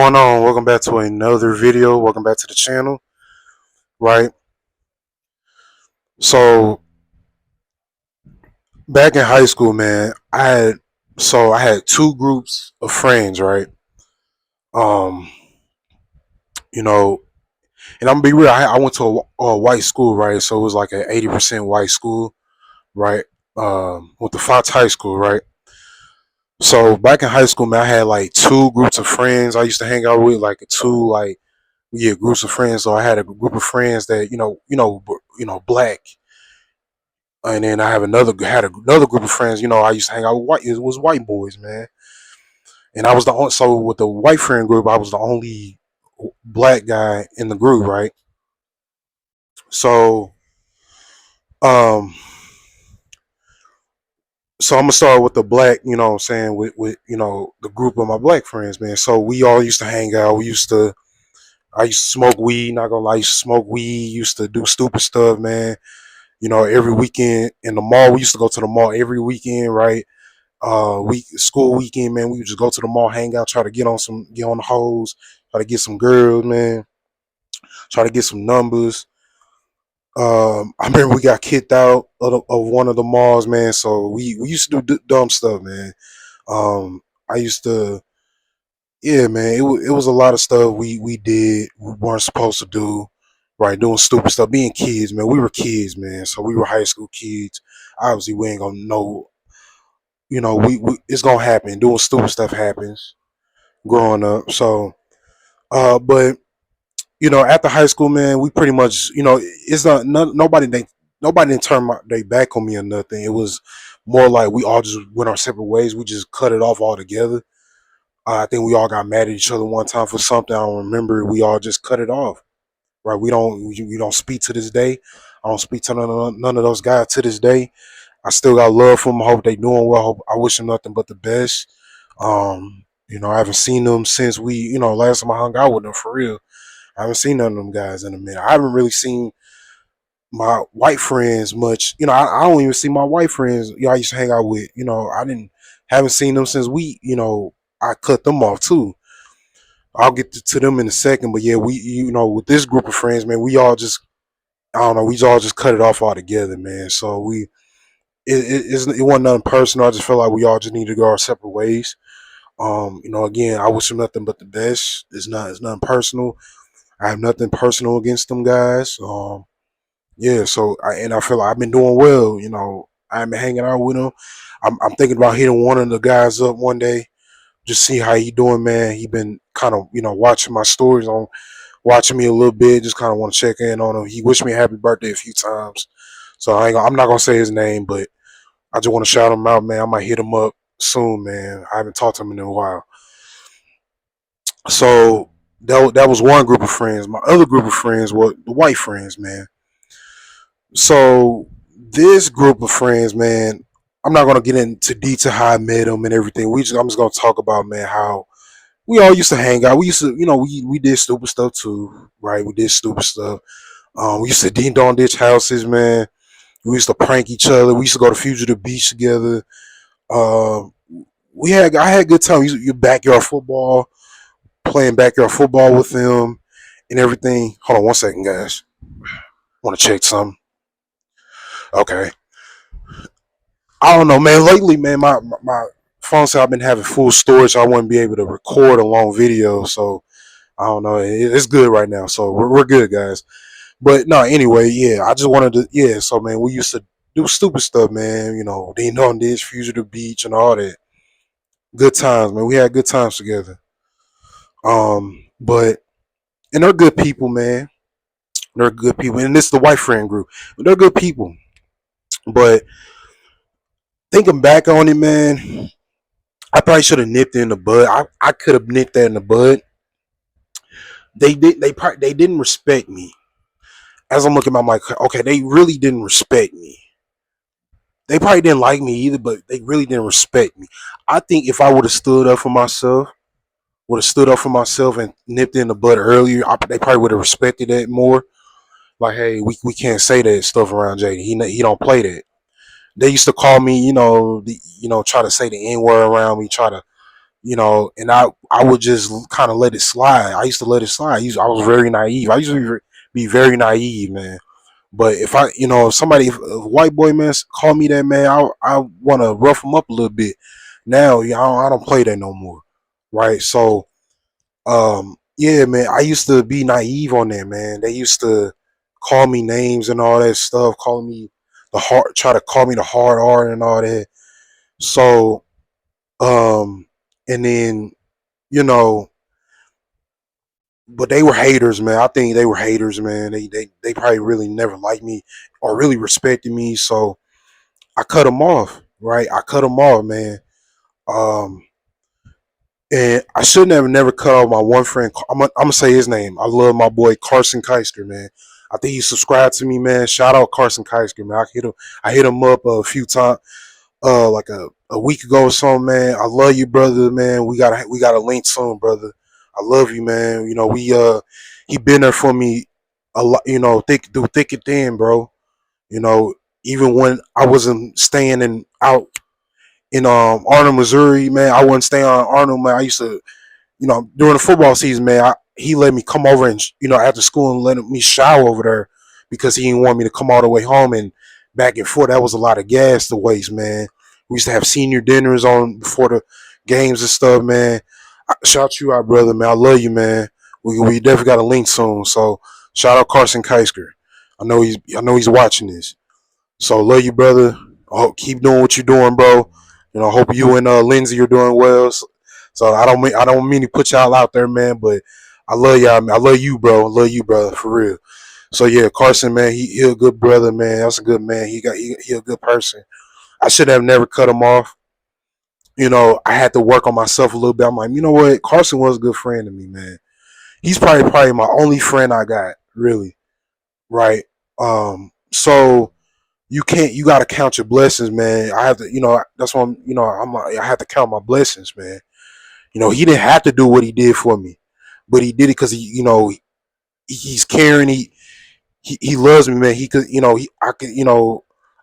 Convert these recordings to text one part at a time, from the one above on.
Going on? Welcome back to another video. Welcome back to the channel. Right. So back in high school, man, I had two groups of friends. Right. Um, you know, and I'm gonna be real. I went to a white school, right? So it was like an 80% white school, right? With the Fox High School, right? So back in high school, man, I had like two groups of friends I used to hang out with, like two like yeah groups of friends. So I had a group of friends that black. And then I have another group of friends. I used to hang out with white. It was white boys, man. And I was the only. So with the white friend group, I was the only black guy in the group, right? So, um, so I'm gonna start with the black. You know, what I'm saying with the group of my black friends, man. So we all used to hang out. I used to smoke weed. Not gonna lie, I used to smoke weed. Used to do stupid stuff, man. Every weekend in the mall. We used to go to the mall every weekend, right? Week school weekend, man. We would just go to the mall, hang out, try to get on the hoes, try to get some girls, man. Try to get some numbers. I remember we got kicked out of one of the malls, man. So we used to do dumb stuff, man. I used to, yeah, man. It was a lot of stuff we did we weren't supposed to do, right? Doing stupid stuff, being kids, man. We were kids, man. So we were high school kids. Obviously, we ain't gonna know. We it's gonna happen. Doing stupid stuff happens growing up. So, but after high school, man, we pretty much, it's not nobody didn't turn their back on me or nothing. It was more like we all just went our separate ways. We just cut it off altogether. I think we all got mad at each other one time for something. I don't remember. We all just cut it off. Right? We don't speak to this day. I don't speak to none of those guys to this day. I still got love for them. I hope they doing well. I wish them nothing but the best. I haven't seen them since last time I hung out with them for real. I haven't seen none of them guys in a minute. I haven't really seen my white friends much. I don't even see my white friends. I used to hang out with. I didn't haven't seen them since I cut them off too. I'll get to them in a second, but yeah, with this group of friends, man, we all just I don't know, we all just cut it off altogether, man. So it wasn't nothing personal. I just felt like we all just need to go our separate ways. Again, I wish them nothing but the best. It's nothing personal. I have nothing personal against them guys. Yeah, so I feel like I've been doing well. I've been hanging out with them. I'm thinking about hitting one of the guys up one day, just see how he doing, man. He been kind of watching my stories on watching me a little bit. Just kind of want to check in on him. He wished me a happy birthday a few times, so I'm not gonna say his name, but I just want to shout him out, man. I might hit him up soon, man. I haven't talked to him in a while. So that was one group of friends. My other group of friends were the white friends, man. So this group of friends, man, I'm not gonna get into detail how I met them and everything. I'm just gonna talk about, man, how we all used to hang out. We used to, we did stupid stuff too, right? We did stupid stuff. We used to ding dong ditch houses, man. We used to prank each other. We used to go to Fugitive Beach together. Uh, I had good time. You backyard football, playing backyard football with them and everything. Hold on one second, guys. Want to check something? Okay. I don't know, man. Lately, man, my phone said I've been having full storage. I wouldn't be able to record a long video, so I don't know. It's good right now, so we're good, guys. But no, anyway, yeah. I just wanted to, yeah. So man, we used to do stupid stuff, man. Ding dong ditch, Fugitive Beach, and all that. Good times, man. We had good times together. But and they're good people, man. They're good people, and this is the white friend group. They're good people, but thinking back on it, man, I probably should have nipped it in the bud. I could have nipped that in the bud. They didn't respect me. As I'm looking, I'm like, okay, they really didn't respect me. They probably didn't like me either, but they really didn't respect me. I think if I would have stood up for myself and nipped it in the bud earlier, they probably would have respected that more. Like, hey, we can't say that stuff around Jay. He don't play that. They used to call me, try to say the N word around me, try to and I would just kind of let it slide. I used to let it slide. I was very naive. I used to be very naive, man. But if somebody, if a white boy, man, call me that, man, I want to rough him up a little bit. Now, yeah, I don't play that no more, right? So, yeah, man, I used to be naive on that, man. They used to call me names and all that stuff, calling me try to call me the hard R and all that. So, and then you know, but they were haters, man. I think they were haters, man. They probably really never liked me or really respected me. So I cut them off, right? I cut them off, man. Um, and I shouldn't have never cut off my one friend. I'm gonna say his name. I love my boy Carson Keisker, man. I think he subscribed to me, man. Shout out Carson Keisker, man. I hit him up a few times, like a week ago or something, man. I love you, brother, man. We got to link soon, brother. I love you, man. He been there for me a lot, thick and thin, bro. You know, even when I wasn't staying out in Arnold, Missouri, man, I wasn't staying on Arnold, man. I used to, during the football season, man, he let me come over and, after school and let me shower over there because he didn't want me to come all the way home and back and forth. That was a lot of gas to waste, man. We used to have senior dinners on before the games and stuff, man. Shout you out, brother, man. I love you, man. We definitely got a link soon. So shout out Carson Keisker. I know he's watching this. So love you, brother. Keep doing what you're doing, bro. Hope you and Lindsay are doing well. So I don't mean to put y'all out there, man, but I love y'all. Man. I love you, bro. I love you, brother, for real. So yeah, Carson, man, he a good brother, man. That's a good man. He a good person. I should have never cut him off. I had to work on myself a little bit. I'm like, you know what? Carson was a good friend to me, man. He's probably my only friend I got, really. Right. So you got to count your blessings, man. I have to, that's why I have to count my blessings, man. He didn't have to do what he did for me, but he did it because he's caring. He loves me, man. He could,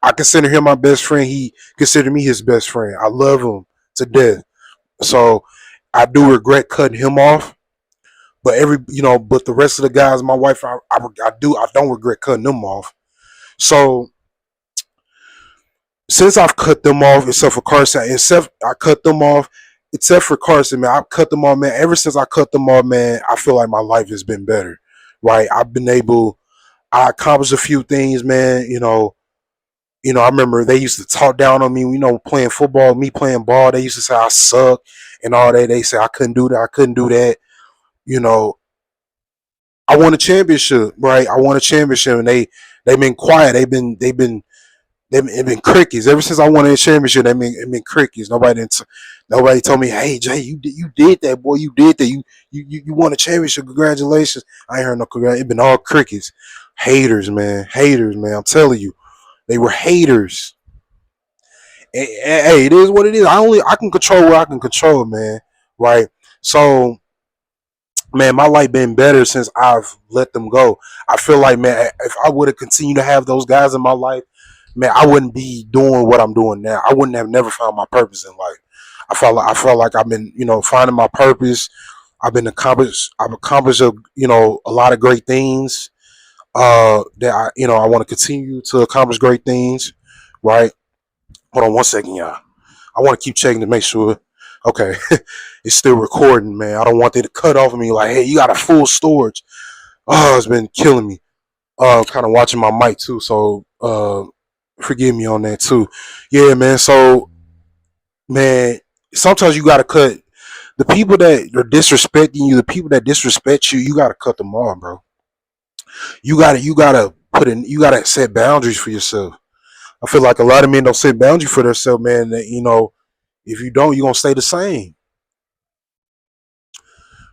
I consider him my best friend. He considered me his best friend. I love him to death. So I do regret cutting him off, but but the rest of the guys, my wife, I don't regret cutting them off. So since I've cut them off, except for Carson, except I cut them off, except for Carson, man, I've cut them off, man. Ever since I cut them off, man, I feel like my life has been better. Right? I accomplished a few things, man. I remember they used to talk down on me, playing football, me playing ball. They used to say I suck and all that. They say I couldn't do that, I couldn't do that. You know, I won a championship, right? I won a championship, and they've been quiet. They've been crickets ever since I won a championship. They've been crickets. Nobody told me, "Hey Jay, you did that, boy. You did that. You won a championship. Congratulations." I ain't heard no congrats. It's been all crickets. Haters, man. Haters, man. I'm telling you, they were haters. Hey, it is what it is. I can control what I can control, man. Right. So, man, my life been better since I've let them go. I feel like, man, if I would have continued to have those guys in my life, man, I wouldn't be doing what I'm doing now. I wouldn't have never found my purpose in life. I felt like I've been, finding my purpose. I've accomplished a lot of great things. That I want to continue to accomplish great things. Right. Hold on one second, y'all. I want to keep checking to make sure. Okay, it's still recording, man. I don't want it to cut off of me. Like, hey, you got a full storage. Oh, it's been killing me. Kind of watching my mic too, so forgive me on that too. Yeah, man. So, man, sometimes you gotta cut the people that are disrespecting you. The people that disrespect you, you gotta cut them off, bro. You gotta you gotta set boundaries for yourself. I feel like a lot of men don't set boundaries for themselves, man. That if you don't, you're gonna stay the same.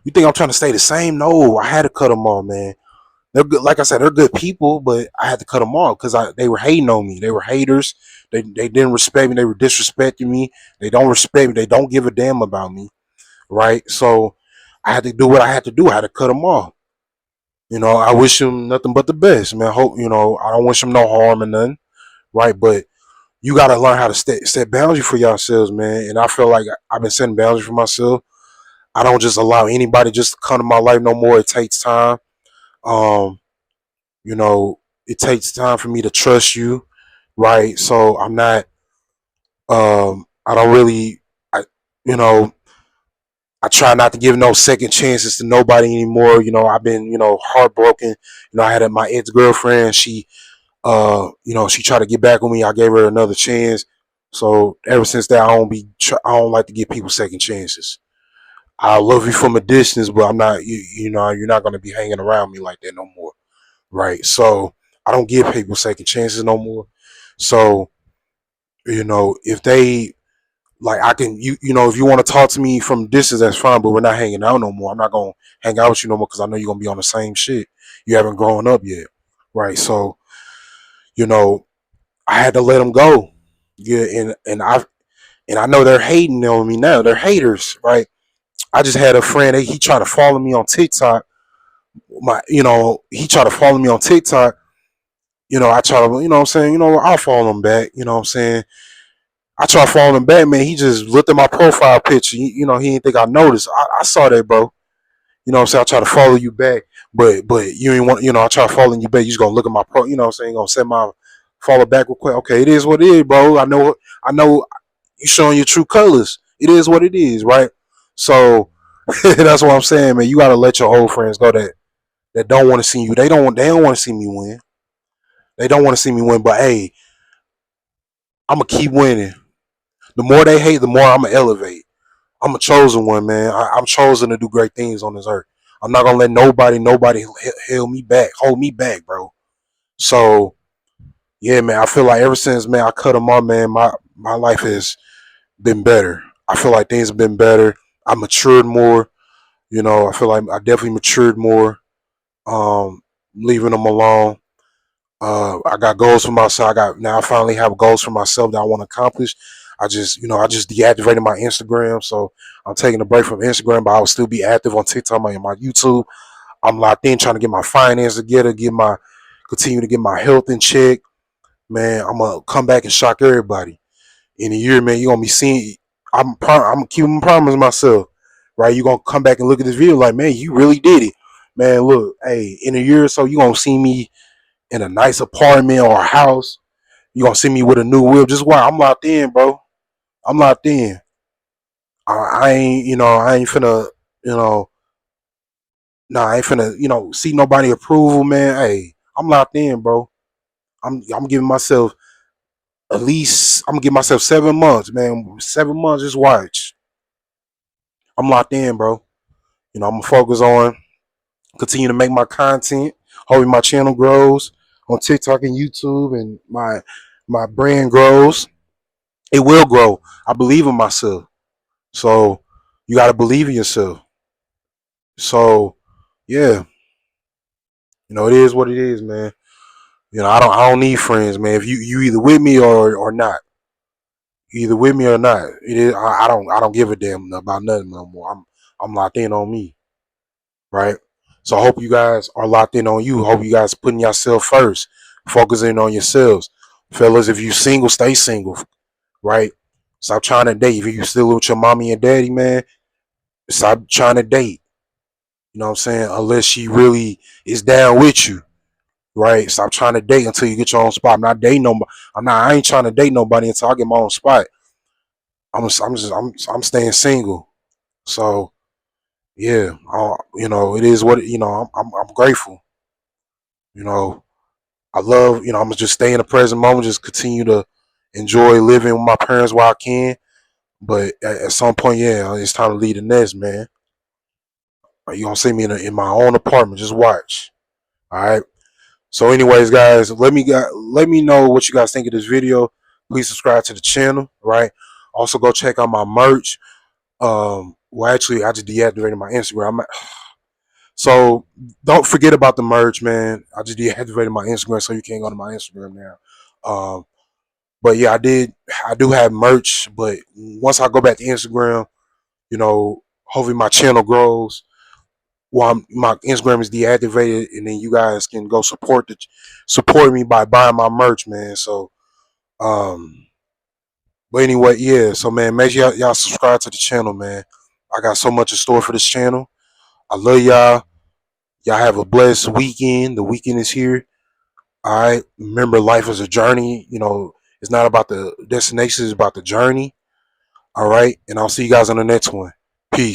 You think I'm trying to stay the same? No, I had to cut them off, man. They're good. Like I said, they're good people, but I had to cut them off because they were hating on me. They were haters. They didn't respect me. They were disrespecting me. They don't respect me. They don't give a damn about me. Right. So I had to do what I had to do. I had to cut them off. I wish them nothing but the best, man. I hope I don't wish them no harm or nothing. Right. But you got to learn how to set boundaries for yourselves, man. And I feel like I've been setting boundaries for myself. I don't just allow anybody just to come to my life no more. It takes time. Um, you know, it takes time for me to trust you, right? So I'm not. I don't really. I, you know, I try not to give no second chances to nobody anymore. I've been, heartbroken. I had my ex girlfriend. She tried to get back with me. I gave her another chance. So ever since that, I don't like to give people second chances. I love you from a distance, but I'm not. You're not going to be hanging around me like that no more, right? So I don't give people second chances no more. So if they like, I can, if you want to talk to me from distance, that's fine, but we're not hanging out no more. I'm not going to hang out with you no more because I know you're going to be on the same shit. You haven't grown up yet, right? So, you know, I had to let them go. Yeah, and I know they're hating on me now. They're haters, right? I just had a friend. He tried to follow me on TikTok. He tried to follow me on TikTok. I try to, what I'm saying, I'll follow him back. You know what I'm saying? I tried following him back, man. He just looked at my profile picture. He didn't think I noticed. I saw that, bro. You know what I'm saying? I try to follow you back, but you ain't want. I try following you back. You just gonna look at my pro. You know what I'm saying? Gonna set my follow back request. Okay, it is what it is, bro. I know. I know. You showing your true colors. It is what it is, right? So that's what I'm saying, man. You gotta let your old friends go that don't want to see you. They don't want to see me win. They don't want to see me win. But hey, I'm gonna keep winning. The more they hate, the more I'm gonna elevate. I'm a chosen one, man. I'm chosen to do great things on this earth. I'm not gonna let nobody hold me back, bro. So yeah, man. I feel like ever since, man, I cut them off, man. My life has been better. I feel like things have been better. I matured more. I feel like I definitely matured more. Leaving them alone. I got goals for myself. I finally have goals for myself that I want to accomplish. I just deactivated my Instagram, so I'm taking a break from Instagram, but I will still be active on TikTok and my YouTube. I'm locked in, trying to get my finance together, continue to get my health in check. Man, I'm gonna come back and shock everybody in a year, man. You are gonna be seeing. I'm keeping promise myself, right? You are gonna come back and look at this video like, man, you really did it, man. Look, hey, in a year or so, you are gonna see me in a nice apartment or a house. You are gonna see me with a new whip. Just why I'm locked in, bro. I'm locked in. I ain't, I ain't finna, you know, nah, I ain't finna, see nobody approval, man. Hey, I'm locked in, bro. I'm giving myself at least, I'm gonna give myself 7 months, man. 7 months, just watch. I'm locked in, bro. I'm gonna focus on continue to make my content, hoping my channel grows on TikTok and YouTube, and my brand grows. It will grow. I believe in myself. So you gotta believe in yourself. So yeah, it is what it is, man. I don't need friends, man. If you either with me or not, either with me or not, it is. I don't give a damn about nothing no more. I'm locked in on me, right? So I hope you guys are locked in on you. Hope you guys putting yourself first, focusing on yourselves, fellas. If you single, stay single, right? Stop trying to date. If you still with your mommy and daddy, man, stop trying to date. You know what I'm saying? Unless she really is down with you, right? Stop trying to date until you get your own spot. I'm not dating nobody. I ain't trying to date nobody until I get my own spot. I'm staying single. So yeah, it is what I'm grateful. You know, I love. I'm gonna just stay in the present moment. Just continue to enjoy living with my parents while I can. But at some point, yeah, it's time to leave the nest, man. You gonna see me in my own apartment. Just watch. All right. So, anyways, guys, let me know what you guys think of this video. Please subscribe to the channel. Right. Also, go check out my merch. Well, actually, I just deactivated my Instagram. So don't forget about the merch, man. I just deactivated my Instagram, so you can't go to my Instagram now. But yeah, I do have merch, but once I go back to Instagram, hopefully my channel grows. Well, my Instagram is deactivated, and then you guys can go support me by buying my merch, man. So, um, But anyway, yeah. So man, make sure y'all subscribe to the channel, man. I got so much in store for this channel. I love y'all. Y'all have a blessed weekend. The weekend is here. All right. Remember, life is a journey. You know, it's not about the destination, it's about the journey. All right. And I'll see you guys on the next one. Peace.